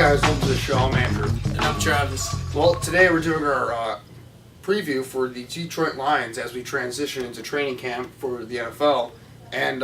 guys, welcome to the show. I'm Andrew. And I'm Travis. Well, today we're doing our preview for the Detroit Lions as we transition into training camp for the NFL. And,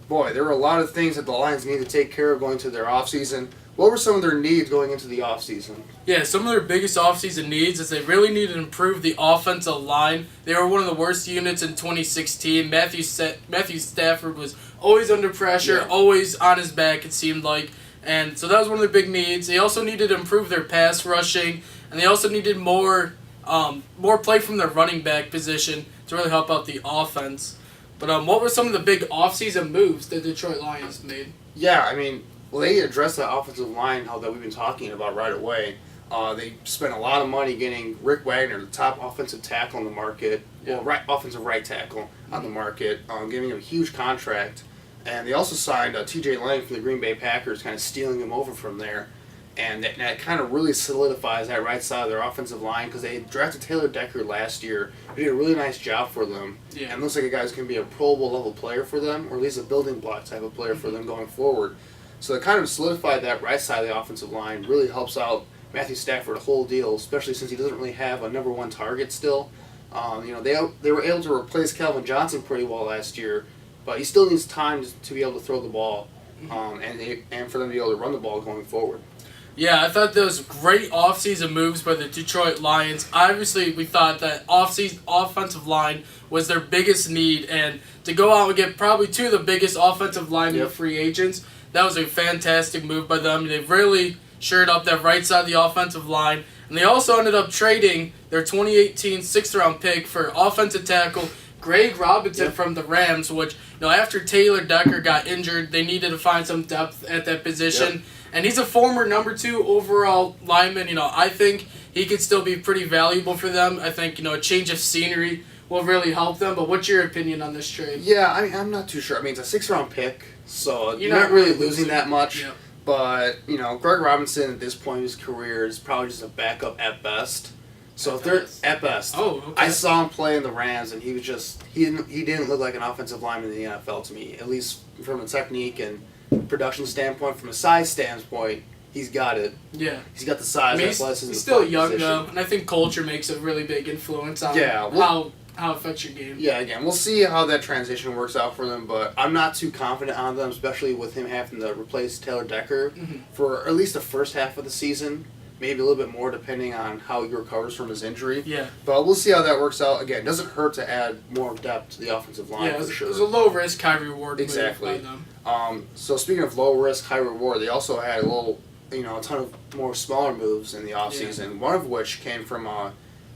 boy, there were a lot of things that the Lions need to take care of going to their offseason. What were some of their needs going into the offseason? Yeah, some of their biggest offseason needs is they really needed to improve the offensive line. They were one of the worst units in 2016. Matthew Stafford was always under pressure, always on his back, it seemed like. And so that was one of their big needs. They also needed to improve their pass rushing, and they also needed more play from their running back position to really help out the offense. But what were some of the big offseason moves the Detroit Lions made? Yeah, I mean, well, they addressed the offensive line that we've been talking about right away. They spent a lot of money getting Rick Wagner, the top offensive tackle on the market, offensive right tackle on the market, giving him a huge contract. And they also signed T.J. Lang from the Green Bay Packers, kind of stealing him over from there. And that kind of really solidifies that right side of their offensive line because they drafted Taylor Decker last year. He did a really nice job for them. Yeah. And looks like a guy who's going to be a Pro Bowl level player for them, or at least a building block type of player for them going forward. So it kind of solidified that right side of the offensive line. Really helps out Matthew Stafford a whole deal, especially since he doesn't really have a number one target still. They were able to replace Calvin Johnson pretty well last year, but he still needs time to be able to throw the ball, and for them to be able to run the ball going forward. Yeah, I thought those great offseason moves by the Detroit Lions. Obviously, we thought that offensive line was their biggest need, and to go out and get probably two of the biggest offensive linemen free agents, that was a fantastic move by them. They really shored up that right side of the offensive line, and they also ended up trading their 2018 sixth-round pick for offensive tackle Greg Robinson from the Rams, which, after Taylor Decker got injured, they needed to find some depth at that position. And he's a former number 2 overall lineman. I think he could still be pretty valuable for them. I think, a change of scenery will really help them. But what's your opinion on this trade? Yeah, I mean, I'm not too sure. I mean, it's a 6th-round pick, so you're not really losing that much. Yeah. But, Greg Robinson at this point in his career is probably just a backup at best. So if they're at best, I saw him play in the Rams, and he was he didn't look like an offensive lineman in the NFL to me, at least from a technique and production standpoint. From a size standpoint, he's got it. Yeah, he's got the size. He's still young though, and I think culture makes a really big influence on how it affects your game. Yeah, again, we'll see how that transition works out for them, but I'm not too confident on them, especially with him having to replace Taylor Decker for at least the first half of the season. Maybe a little bit more depending on how he recovers from his injury. Yeah. But we'll see how that works out. Again, it doesn't hurt to add more depth to the offensive line for sure. It was a low-risk, high-reward move by them. So speaking of low-risk, high-reward, they also had a ton of more smaller moves in the offseason, one of which came from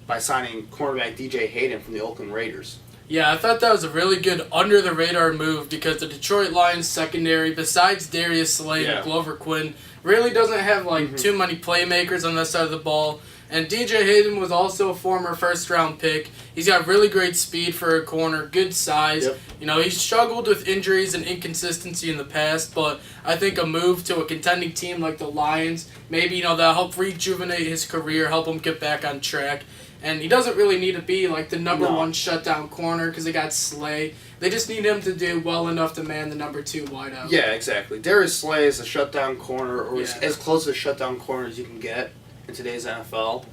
by signing cornerback DJ Hayden from the Oakland Raiders. Yeah, I thought that was a really good under-the-radar move because the Detroit Lions secondary, besides Darius Slay and Glover Quinn, really doesn't have too many playmakers on that side of the ball. And DJ Hayden was also a former first-round pick. He's got really great speed for a corner, good size. Yep. He's struggled with injuries and inconsistency in the past, but I think a move to a contending team like the Lions, maybe, that'll help rejuvenate his career, help him get back on track. And he doesn't really need to be the number one shutdown corner because they got Slay. They just need him to do well enough to man the number 2 wideout. Yeah, exactly. Darius Slay is a shutdown corner, or as close to a shutdown corner as you can get in today's NFL.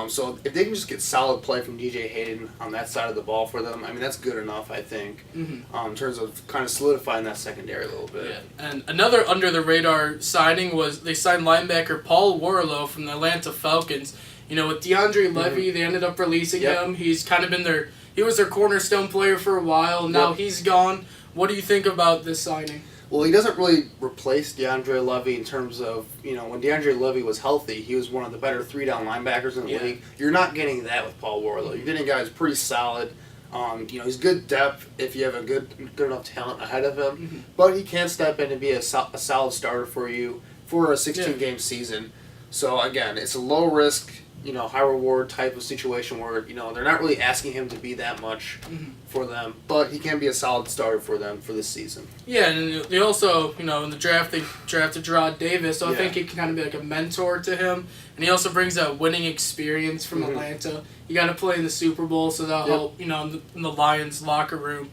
So if they can just get solid play from DJ Hayden on that side of the ball for them, I mean, that's good enough, I think, in terms of kind of solidifying that secondary a little bit. Yeah. And another under-the-radar signing was they signed linebacker Paul Warlow from the Atlanta Falcons. With DeAndre Levy, they ended up releasing him. He's kind of been he was their cornerstone player for a while, and now he's gone. What do you think about this signing? Well, he doesn't really replace DeAndre Levy in terms of, when DeAndre Levy was healthy, he was one of the better 3-down linebackers in the league. You're not getting that with Paul Warlow. You're getting guys pretty solid. He's good depth if you have a good enough talent ahead of him, but he can step in and be a solid starter for you for a 16-game season. So, again, it's a low-risk, high reward type of situation where, they're not really asking him to be that much for them, but he can be a solid starter for them for this season. Yeah, and they also, in the draft, they drafted Gerard Davis, so I think he can kind of be like a mentor to him, and he also brings that winning experience from Atlanta. You got to play in the Super Bowl, so that'll help, in the Lions locker room.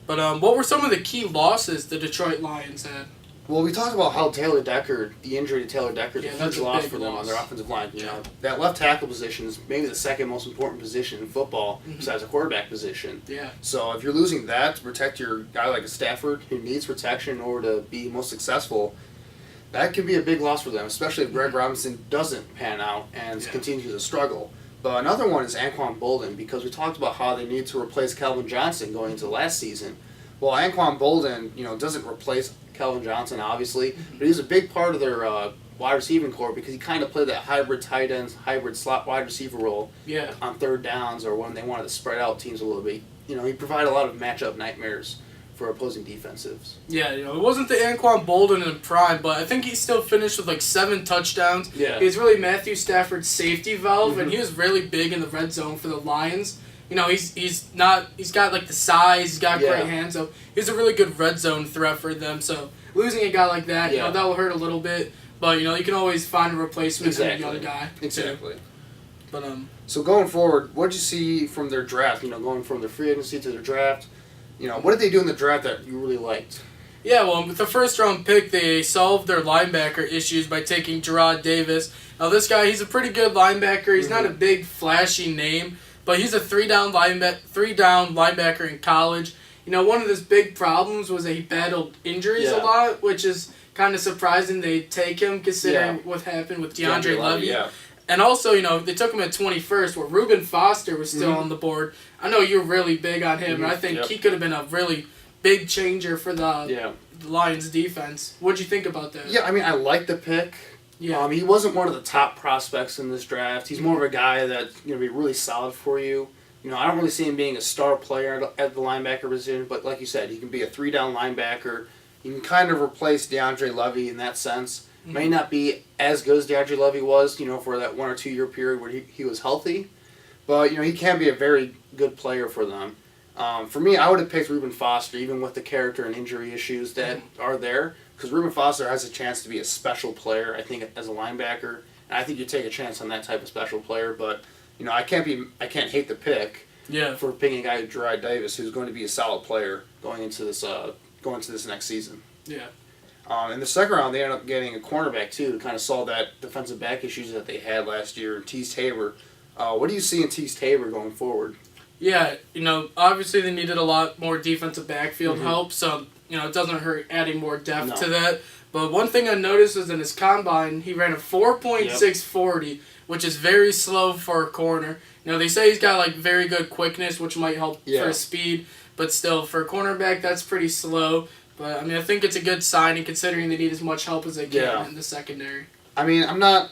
But what were some of the key losses the Detroit Lions had? Well, we talked about how Taylor Decker, the injury to Taylor Decker, is Yeah, a that's huge a loss big for them on loss. their offensive line. That left tackle position is maybe the second most important position in football besides the quarterback position. Yeah. So if you're losing that to protect your guy like a Stafford who needs protection in order to be most successful, that can be a big loss for them, especially if Greg Robinson doesn't pan out and continues to struggle. But another one is Anquan Bolden, because we talked about how they need to replace Calvin Johnson going into last season. Well, Anquan Bolden, doesn't replace Calvin Johnson, obviously, but he's a big part of their wide receiving core because he kind of played that hybrid tight end, hybrid slot wide receiver role on third downs or when they wanted to spread out teams a little bit. He provided a lot of matchup nightmares for opposing defensives. Yeah, it wasn't the Anquan Bolden in prime, but I think he still finished with like 7 touchdowns. Yeah. He was really Matthew Stafford's safety valve, and he was really big in the red zone for the Lions. He's got like the size, he's got great hands, so he's a really good red zone threat for them. So losing a guy like that, that will hurt a little bit, but you can always find a replacement for a young guy. Exactly. Too. But So going forward, what did you see from their draft? Going from their free agency to their draft. What did they do in the draft that you really liked? Yeah, well, with the first round pick, they solved their linebacker issues by taking Gerard Davis. Now, this guy, he's a pretty good linebacker. He's not a big, flashy name, but he's a three-down linebacker in college. One of his big problems was that he battled injuries a lot, which is kind of surprising they take him considering what happened with DeAndre Levy. Yeah. And also, they took him at 21st, where Reuben Foster was still on the board. I know you're really big on him, and I think he could have been a really big changer for the Lions defense. What'd you think about that? Yeah, I like the pick. Yeah. He wasn't one of the top prospects in this draft. He's more of a guy that's going to be really solid for you. I don't really see him being a star player at the linebacker position, but like you said, he can be a 3-down linebacker. He can kind of replace DeAndre Levy in that sense. May not be as good as DeAndre Levy was, for that 1 or 2 year period where he was healthy. But, he can be a very good player for them. For me, I would have picked Reuben Foster, even with the character and injury issues that are there. Because Reuben Foster has a chance to be a special player, I think, as a linebacker. And I think you take a chance on that type of special player. But, I can't hate the pick for picking a guy like Gerard Davis, who's going to be a solid player going into this next season. Yeah. In the second round, they ended up getting a cornerback, too, to kind of solve that defensive back issues that they had last year, Tease Tabor. What do you see in Tease Tabor going forward? Yeah, obviously they needed a lot more defensive backfield help, so, it doesn't hurt adding more depth to that. But one thing I noticed was in his combine, he ran a 4.640, which is very slow for a corner. They say he's got, very good quickness, which might help for his speed, but still, for a cornerback, that's pretty slow. But, I think it's a good signing considering they need as much help as they can in the secondary. I'm not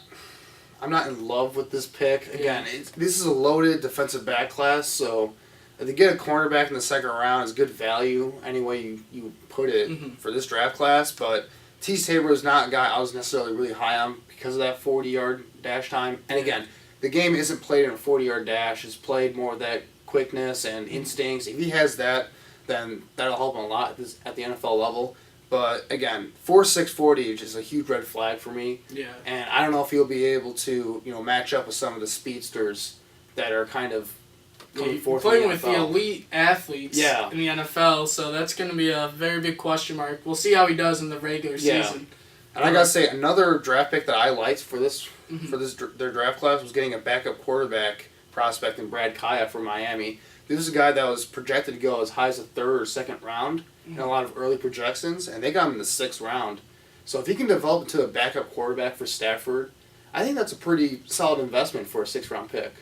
in love with this pick. Again, this is a loaded defensive back class, so if they get a cornerback in the second round, it's good value any way you put it for this draft class. But Tease Tabor is not a guy I was necessarily really high on because of that 40-yard dash time. And again, the game isn't played in a 40-yard dash. It's played more of that quickness and instincts. If he has that, then that'll help him a lot at the NFL level. But again, 4.640 is just a huge red flag for me. Yeah. And I don't know if he'll be able to, match up with some of the speedsters that are kind of coming forth. Playing with the elite athletes in the NFL, so that's going to be a very big question mark. We'll see how he does in the regular season. And I gotta say, another draft pick that I liked for their draft class was getting a backup quarterback prospect in Brad Kaya from Miami. This is a guy that was projected to go as high as the 3rd or 2nd round in a lot of early projections, and they got him in the 6th round. So if he can develop into a backup quarterback for Stafford, I think that's a pretty solid investment for a 6th-round pick.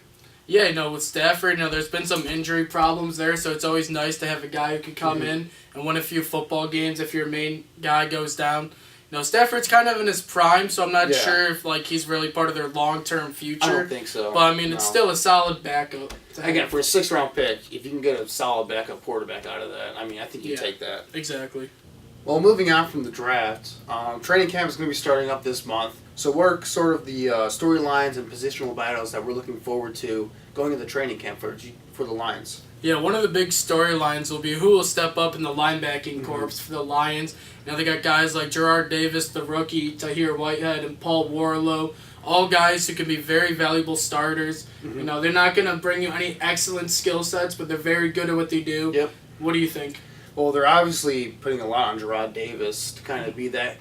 Yeah, with Stafford, there's been some injury problems there, so it's always nice to have a guy who can come in and win a few football games if your main guy goes down. Stafford's kind of in his prime, so I'm not sure if he's really part of their long-term future. I don't think so. But it's still a solid backup. Again, for a 6th-round pick, if you can get a solid backup quarterback out of that, I think you take that. Exactly. Well, moving on from the draft, training camp is going to be starting up this month. So what are sort of the storylines and positional battles that we're looking forward to going into training camp for the Lions? Yeah, one of the big storylines will be who will step up in the linebacking corps for the Lions. They got guys like Gerard Davis, the rookie, Tahir Whitehead, and Paul Warlow, all guys who can be very valuable starters. They're not going to bring you any excellent skill sets, but they're very good at what they do. Yep. What do you think? Well, they're obviously putting a lot on Gerard Davis to kind of be that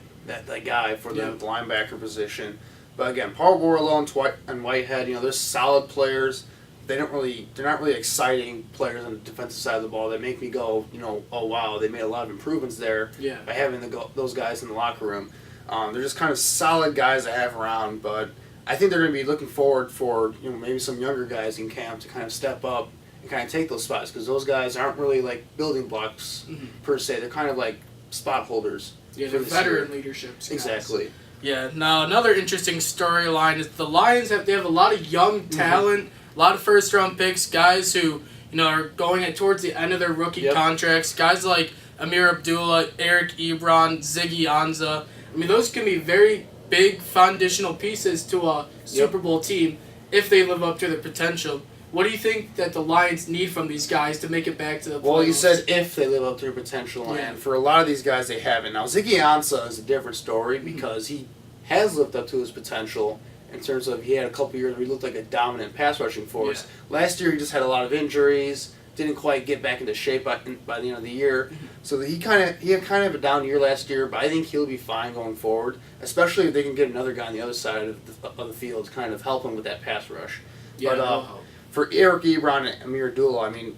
guy for the linebacker position. But again, Paul Warlow and Whitehead, they're solid players. They're not really exciting players on the defensive side of the ball. They make me go, oh wow, they made a lot of improvements there by having those guys in the locker room. They're just kind of solid guys to have around, but I think they're going to be looking forward for maybe some younger guys in camp to kind of step up and kind of take those spots, because those guys aren't really like building blocks per se. They're kind of like spot holders. Yeah, they're veteran leadership guys. Exactly. Yeah. Now another interesting storyline is the Lions have a lot of young talent, a lot of first round picks, guys who are going towards the end of their rookie contracts. Guys like Amir Abdullah, Eric Ebron, Ziggy Ansah. I mean, those can be very big foundational pieces to a Super Bowl team if they live up to their potential. What do you think that the Lions need from these guys to make it back to the playoffs? Well, you said if they live up to their potential, and for a lot of these guys, they haven't. Now, Ziggy Ansah is a different story because he has lived up to his potential in terms of he had a couple years where he looked like a dominant pass rushing force. Last year, he just had a lot of injuries, didn't quite get back into shape by the end of the year. So he had kind of a down year last year, but I think he'll be fine going forward, especially if they can get another guy on the other side of the field to kind of help him with that pass rush. Yeah, but for Eric Ebron and Amir Abdullah, I mean,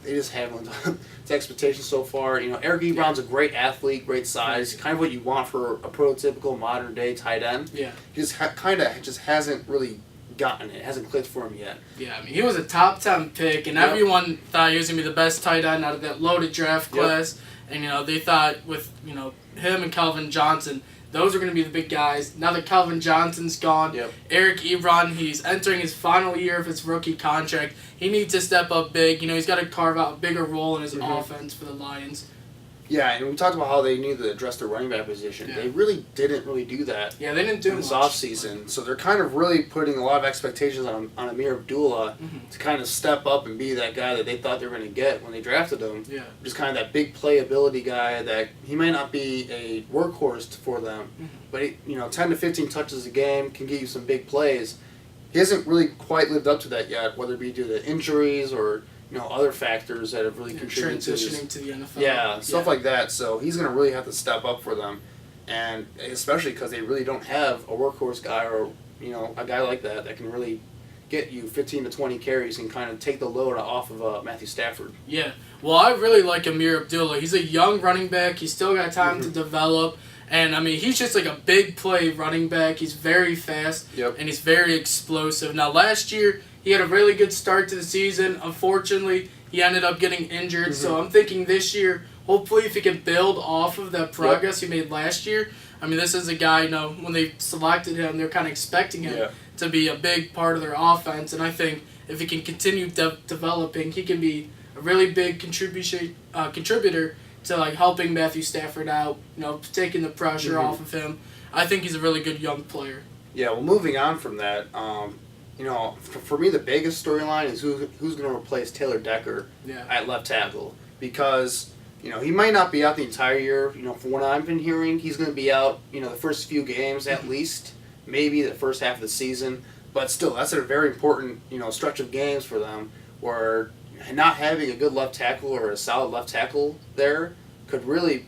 they just haven't lived up to expectations so far. Eric Ebron's a great athlete, great size, kind of what you want for a prototypical modern day tight end. Yeah. He just kind of just hasn't really gotten it. It hasn't clicked for him yet. Yeah, I mean, he was a top 10 pick, and everyone thought he was going to be the best tight end out of that loaded draft class. And, they thought with, him and Calvin Johnson, those are going to be the big guys. Now that Calvin Johnson's gone, Eric Ebron, he's entering his final year of his rookie contract. He needs to step up big. He's got to carve out a bigger role in his offense for the Lions. Yeah, and we talked about how they needed to address their running back position. Yeah. They really didn't do that. Yeah, they didn't do in this much. offseason. So they're kind of really putting a lot of expectations on Amir Abdullah to kind of step up and be that guy that they thought they were going to get when they drafted him. Yeah. Just kind of that big playability guy that he might not be a workhorse for them, but 10 to 15 touches a game can give you some big plays. He hasn't really quite lived up to that yet, whether it be due to injuries or other factors that have really contributed transitioning to the NFL. Yeah, stuff like that. So he's going to really have to step up for them, and especially because they really don't have a workhorse guy or a guy like that can really get you 15 to 20 carries and kind of take the load off of Matthew Stafford. Yeah. Well, I really like Amir Abdullah. He's a young running back. He's still got time to develop. And, I mean, he's just like a big play running back. He's very fast, and he's very explosive. Now, last year, he had a really good start to the season. Unfortunately, he ended up getting injured. So I'm thinking this year, hopefully if he can build off of that progress he made last year. I mean, this is a guy, when they selected him, they're kind of expecting him to be a big part of their offense. And I think if he can continue developing, he can be a really big contributor to helping Matthew Stafford out, taking the pressure off of him. I think he's a really good young player. Yeah, well, moving on from that, for me the biggest storyline is who's going to replace Taylor Decker at left tackle, because he might not be out the entire year. From what I've been hearing, he's going to be out the first few games at least, maybe the first half of the season. But still, that's a very important stretch of games for them where not having a good left tackle or a solid left tackle there could really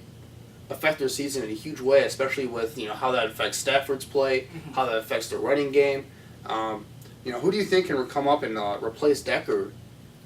affect their season in a huge way, especially with how that affects Stafford's play, how that affects their running game. Who do you think can come up and replace Decker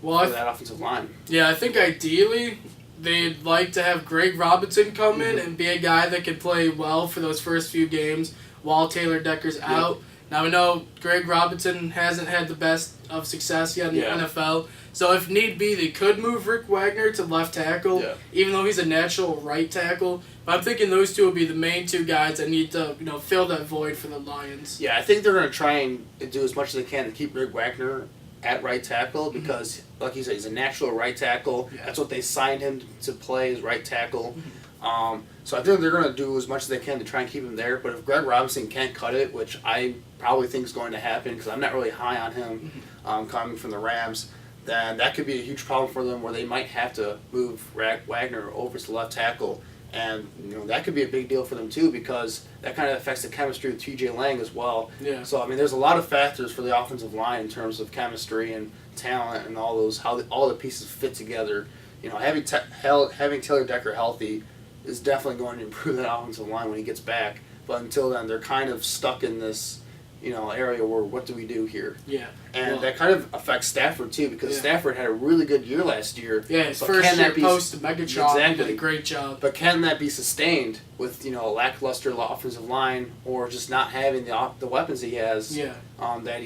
for that offensive line? Yeah, I think ideally they'd like to have Greg Robinson come in and be a guy that can play well for those first few games while Taylor Decker's out. Now, we know Greg Robinson hasn't had the best of success yet in the NFL, so if need be, they could move Rick Wagner to left tackle, even though he's a natural right tackle. But I'm thinking those two will be the main two guys that need to fill that void for the Lions. Yeah, I think they're going to try and do as much as they can to keep Rick Wagner at right tackle because, like you said, he's a natural right tackle. That's what they signed him to play, is right tackle. So I think they're going to do as much as they can to try and keep him there. But if Greg Robinson can't cut it, which I probably think is going to happen because I'm not really high on him coming from the Rams, then that could be a huge problem for them where they might have to move Wagner over to left tackle. And that could be a big deal for them too because that kind of affects the chemistry with TJ Lang as well. Yeah. So I mean, there's a lot of factors for the offensive line in terms of chemistry and talent and all those, how all the pieces fit together. having Taylor Decker healthy is definitely going to improve that offensive line when he gets back. But until then, they're kind of stuck in this, area where what do we do here? Yeah. And that kind of affects Stafford too, because Stafford had a really good year last year. Yeah, his first year post Megatron, he did a great job. But can that be sustained with a lackluster offensive line, or just not having the weapons he has? Yeah. That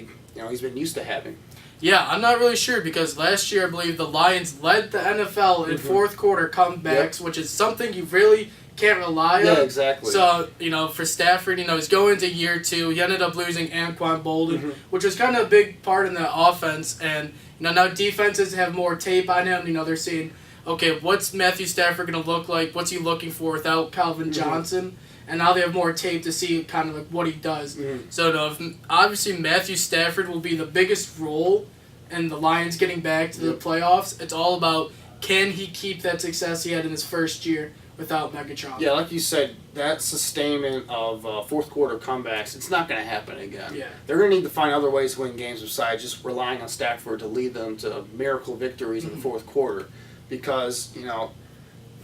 he's been used to having. Yeah, I'm not really sure because last year I believe the Lions led the NFL in fourth quarter comebacks, which is something you really can't rely on. Yeah, exactly. So, for Stafford, he's going into year 2. He ended up losing Anquan Bolden, which was kind of a big part in the offense. And, now defenses have more tape on him. They're seeing, okay, what's Matthew Stafford going to look like? What's he looking for without Calvin Johnson? And now they have more tape to see kind of like what he does. So, obviously Matthew Stafford will be the biggest role in the Lions getting back to the playoffs. It's all about, can he keep that success he had in his first year without Megatron? Yeah, like you said, that sustainment of fourth quarter comebacks, it's not going to happen again. Yeah. They're going to need to find other ways to win games besides just relying on Stafford to lead them to miracle victories in the fourth quarter. Because,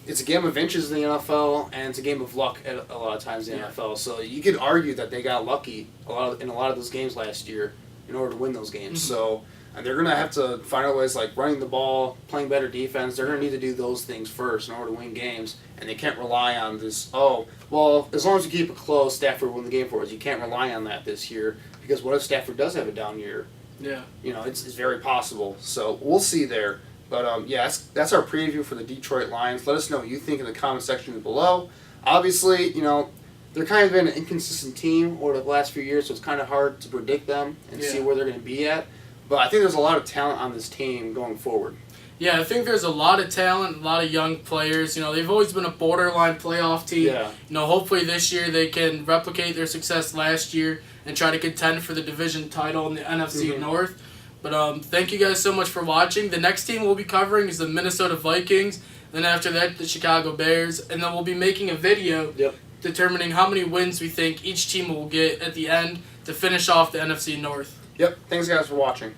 it's a game of inches in the NFL, and it's a game of luck at a lot of times in the NFL. So you could argue that they got lucky in a lot of those games last year in order to win those games. So and they're going to have to find out ways like running the ball, playing better defense. They're going to need to do those things first in order to win games. And they can't rely on this, as long as you keep it close, Stafford will win the game for us. You can't rely on that this year, because what if Stafford does have a down year? Yeah. It's very possible. So we'll see there. But, that's our preview for the Detroit Lions. Let us know what you think in the comment section below. Obviously, they're kind of been an inconsistent team over the last few years, so it's kind of hard to predict them and see where they're going to be at. But I think there's a lot of talent on this team going forward. Yeah, I think there's a lot of talent, a lot of young players. They've always been a borderline playoff team. Yeah. Hopefully this year they can replicate their success last year and try to contend for the division title in the NFC North. But thank you guys so much for watching. The next team we'll be covering is the Minnesota Vikings. Then after that, the Chicago Bears. And then we'll be making a video determining how many wins we think each team will get at the end to finish off the NFC North. Yep. Thanks, guys, for watching.